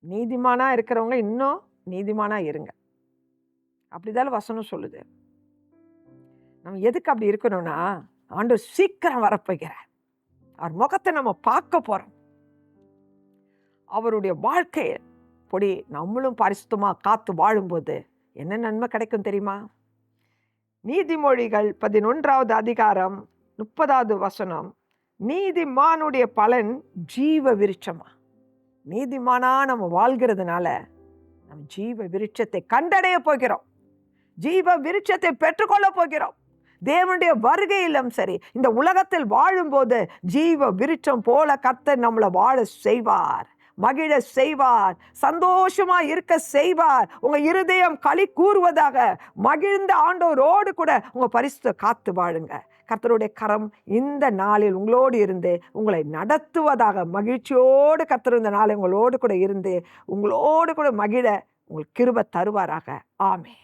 நீதிமானா இருக்கிறவங்க இன்னும் நீதிமானா இருங்க. அப்படிதான் வசனம் சொல்லுது. நம்ம எதுக்கு அப்படி இருக்கணும்னா, ஆண்டவர் சீக்கிரம் வரப்போகிறார். அவர் முகத்தை நம்ம பார்க்க போறோம். அவருடைய வாழ்க்கையை பொடி நம்மளும் பரிசுத்தமா காத்து வாழும்போது என்ன நன்மை கிடைக்கும் தெரியுமா? நீதிமொழிகள் 11வது அதிகாரம் 30வது வசனம், நீதிமானுடைய பலன் ஜீவ விருட்சமா. நீதிமானா நம்ம வாழ்கிறதுனால நம்ம ஜீவ விருட்சத்தை கண்டடைய போகிறோம். ஜீவ விருட்சத்தை பெற்றுக்கொள்ள போகிறோம். தேவனுடைய வருகையிலும் சரி, இந்த உலகத்தில் வாழும்போது ஜீவ விருட்சம் போல கர்த்தர் நம்மளை வாழ செய்வார், மகிழ செய்வார், சந்தோஷமா இருக்க செய்வார். உங்க இருதயம் களி கூறுவதாக மகிழ்ந்த ஆண்டவரோடு கூட உங்க பரிசுத்த காத்து வாழுங்க. கர்த்தருடைய கரம் இந்த நாளில் உங்களோடு இருந்து உங்களை நடத்துவதாக, மகிழ்ச்சியோடு கர்த்தர் இந்த நாளை உங்களோடு கூட இருந்து உங்களோடு கூட மகிழ உங்களுக்கு கிருபை தருவாராக. ஆமென்.